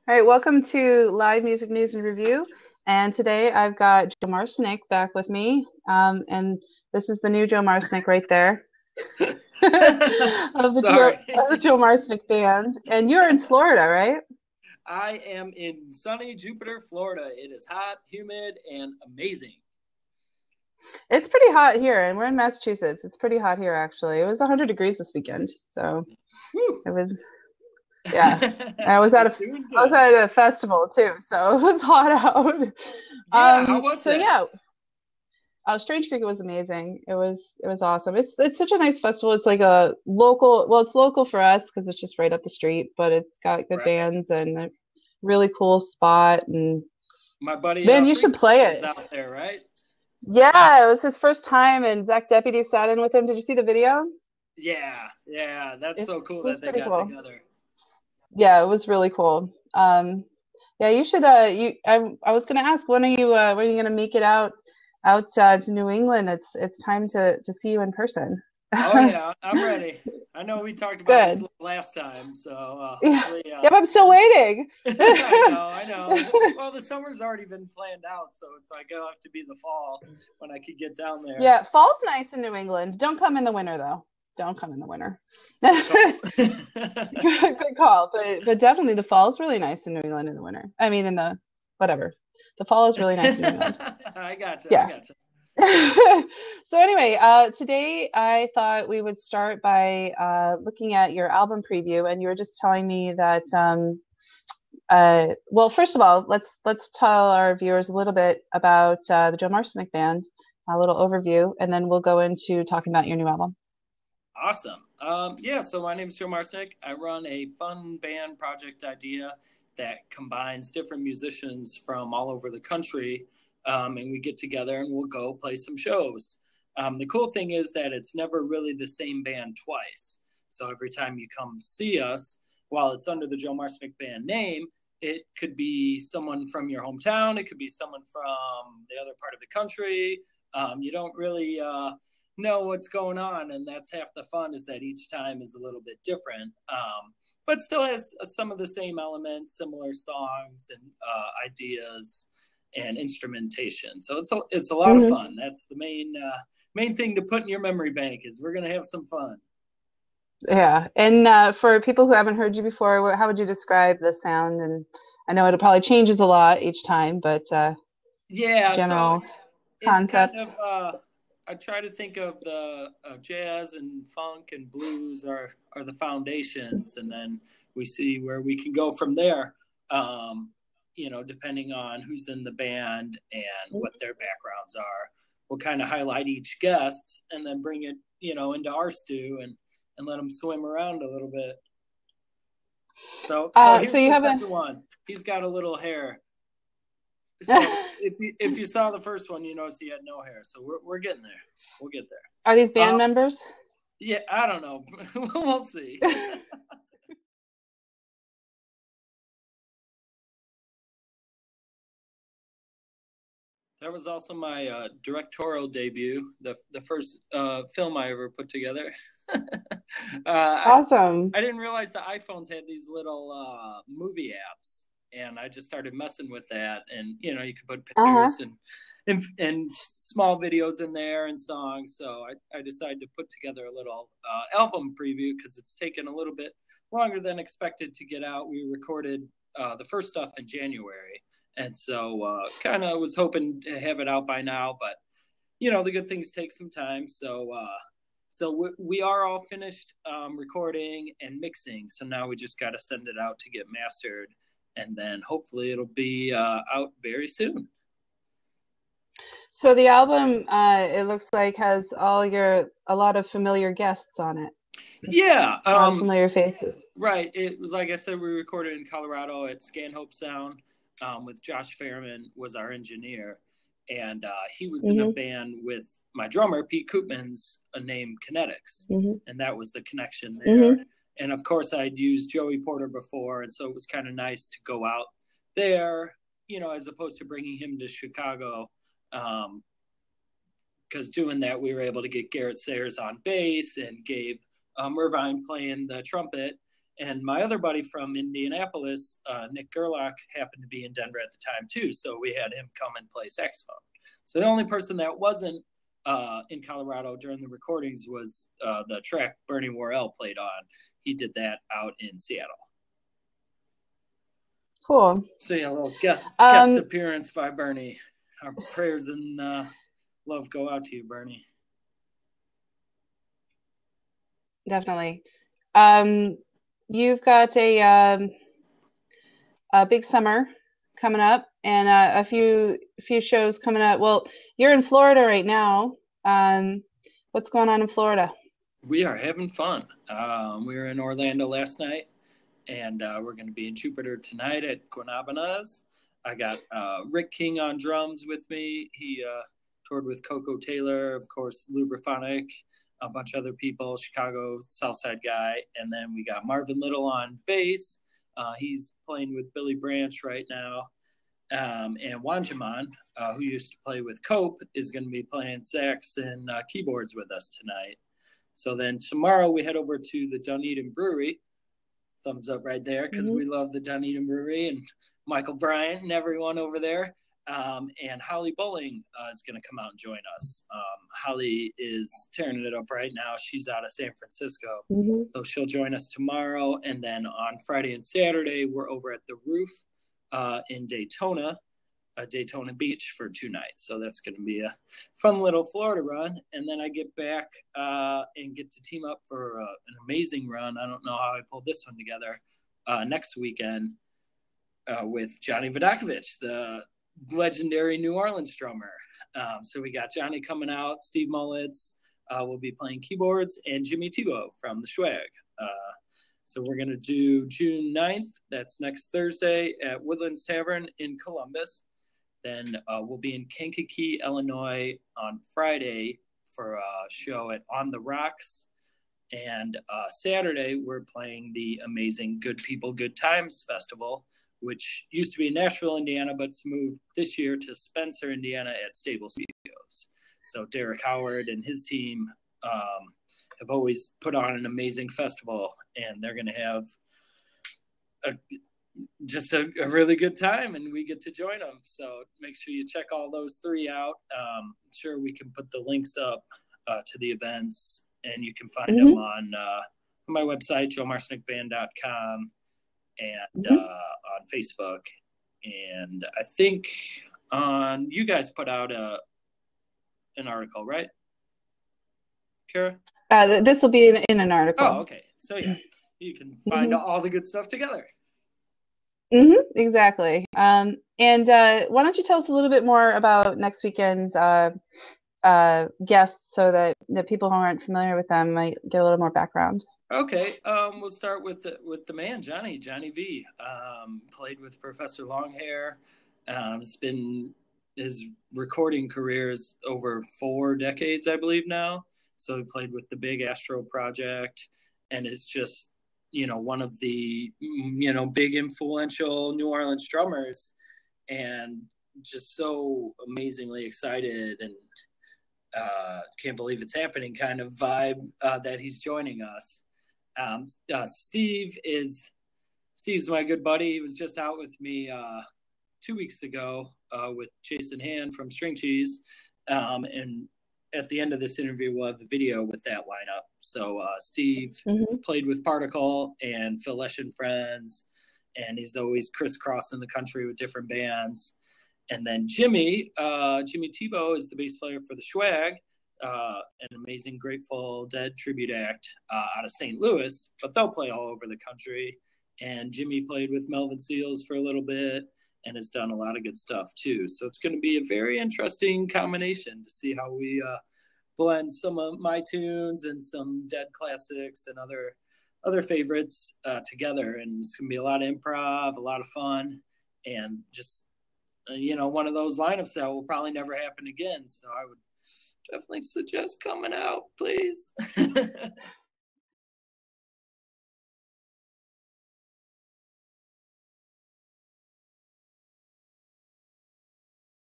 All right, welcome to Live Music News and Review. And today I've got Joe Marcinek back with me. And this is the new Joe Marcinek right there of Sorry. the Joe Marcinek Band. And you're in Florida, right? I am in sunny Jupiter, Florida. It is hot, humid, and amazing. It's pretty hot here, and we're in Massachusetts. It's pretty hot here, actually. It was 100 degrees this weekend, so Woo! it was, yeah. I was at a It's doing I was good. at a festival too, so it was hot out. Yeah, how was So that? yeah, Strange Creek was amazing. It was awesome. It's such a nice festival. It's like a local, well, it's local for us because it's just right up the street, but it's got good Right. bands and a really cool spot. And My buddy man, you should play Freakfish was it. out there, right? Yeah, it was his first time, and Zach Deputy sat in with him. Did you see the video? Yeah, yeah. That's It so cool was that they pretty got cool. together. Yeah, it was really cool. Yeah, you should. I was gonna ask, when are you gonna make it out to New England? It's time to see you in person. Oh yeah, I'm ready. I know we talked about this Good. last time, so Yeah. hopefully. Yep, I'm still waiting. I know. Well, the summer's already been planned out, so it's like it'll have to be the fall when I could get down there. Yeah, fall's nice in New England. Don't come in the winter though. Don't come in the winter. Good call. Good call, but definitely the fall is really nice in New England in the winter. I mean, in the whatever. The fall is really nice in New England. I gotcha. I Yeah. gotcha. So anyway, today I thought we would start by looking at your album preview, and you were just telling me that well, first of all, let's tell our viewers a little bit about the Joe Marcinek Band, a little overview, and then we'll go into talking about your new album. Awesome. Yeah, so my name is Joe Marcinek. I run a fun band project idea that combines different musicians from all over the country, and we get together and we'll go play some shows. The cool thing is that it's never really the same band twice. So every time you come see us, while it's under the Joe Marcinek Band name, it could be someone from your hometown, it could be someone from the other part of the country. You don't really know what's going on, and that's half the fun, is that each time is a little bit different, but still has some of the same elements, similar songs and ideas and instrumentation. So it's a lot of Hmm. fun. That's the main thing to put in your memory bank, is we're gonna have some fun. Yeah, and for people who haven't heard you before, how would you describe the sound? And I know it probably changes a lot each time, but Yeah, so general it's kind concept. of I try to think of the jazz and funk and blues are the foundations, and then we see where we can go from there. Depending on who's in the band and what their backgrounds are, we'll kind of highlight each guest and then bring it, into our stew and let them swim around a little bit. So So here's you the have a. second one. He's got a little hair. So if you saw the first one, you notice he had no hair. So we're getting there. We'll get there. Are these band Um, members? yeah, I don't know. We'll see. That was also my directorial debut, the first film I ever put together. I Awesome. I didn't realize the iPhones had these little movie apps, and I just started messing with that. And you could put Uh-huh. pictures and small videos in there and songs. So I decided to put together a little album preview, because it's taken a little bit longer than expected to get out. We recorded the first stuff in January, and so kind of was hoping to have it out by now, but the good things take some time. So we are all finished recording and mixing. So now we just got to send it out to get mastered, and then hopefully it'll be out very soon. So the album, it looks like has a lot of familiar guests on it, Yeah, a lot of familiar faces. right. It like I said, we recorded in Colorado at Scanhope Sound, with Josh Fairman was our engineer, and he was in a Hmm. band with my drummer Pete Koopman's name Kinetics, Hmm. and that was the connection there. Hmm. And of course, I'd used Joey Porter before, and so it was kind of nice to go out there, as opposed to bringing him to Chicago. Because doing that, we were able to get Garrett Sayers on bass and Gabe Mervine playing the trumpet, And my other buddy from Indianapolis, Nick Gerlach, happened to be in Denver at the time too. So we had him come and play saxophone. So the only person that wasn't in Colorado during the recordings was the track Bernie Worrell played on. He did that out in Seattle. Cool. So yeah, a little guest appearance by Bernie. Our prayers and love go out to you, Bernie. Definitely. You've got a big summer coming up and a few shows coming up. Well, you're in Florida right now. What's going on in Florida? We are having fun. We were in Orlando last night, and we're going to be in Jupiter tonight at Guanabanas. I got Rick King on drums with me. He toured with Coco Taylor, of course, Lubraphonic, a bunch of other people, Chicago Southside guy. And then we got Marvin Little on bass. He's playing with Billy Branch right now. And Wanjaman, who used to play with Cope, is going to be playing sax and keyboards with us tonight. So then tomorrow we head over to the Dunedin Brewery. Thumbs up right there, because we love the Dunedin Brewery and Michael Bryant and everyone over there. And Holly Bowling is going to come out and join us. Holly is tearing it up right now. She's out of San Francisco. So she'll join us tomorrow. And then on Friday and Saturday, we're over at the Roof in Daytona Beach for 2 nights. So that's going to be a fun little Florida run. And then I get back and get to team up for an amazing run. I don't know how I pulled this one together next weekend with Johnny Vidacovich, the legendary New Orleans drummer. So we got Johnny coming out, Steve Molitz will be playing keyboards, and Jimmy Tebeau from the Schwag. So we're going to do June 9th. That's next Thursday at Woodlands Tavern in Columbus. Then we'll be in Kankakee, Illinois on Friday for a show at On the Rocks. And Saturday, we're playing the amazing Good People, Good Times Festival, which used to be in Nashville, Indiana, but it's moved this year to Spencer, Indiana at Stable Studios. So Derek Howard and his team have always put on an amazing festival, and they're going to have just a really good time, and we get to join them. So make sure you check all those 3 out. I'm sure we can put the links up to the events, and you can find them on my website, joemarcinekband.com, and on Facebook. And I think you guys put out an article, right, Kara? This will be in an article. Oh, okay. So yeah, you can find all the good stuff together. Exactly. And why don't you tell us a little bit more about next weekend's guests, so that the people who aren't familiar with them might get a little more background. Okay. We'll start with the man, Johnny V. Played with Professor Longhair. His recording career is over 4 decades, I believe now. So he played with the Big Astro Project, and is just, one of the, big influential New Orleans drummers, and just so amazingly excited and can't believe it's happening kind of vibe that he's joining us. Steve's my good buddy. He was just out with me 2 weeks ago with Jason Hand from String Cheese. And at the end of this interview, we'll have a video with that lineup. So Steve played with Particle and Phil Lesh and Friends, and he's always crisscrossing the country with different bands. And then Jimmy Tebeau is the bass player for the Schwag, an amazing Grateful Dead tribute act out of St. Louis, but they'll play all over the country. And Jimmy played with Melvin Seals for a little bit and has done a lot of good stuff too. So it's going to be a very interesting combination to see how we blend some of my tunes and some Dead classics and other favorites together. And it's going to be a lot of improv, a lot of fun, and just, one of those lineups that will probably never happen again. So I would definitely suggest coming out, please.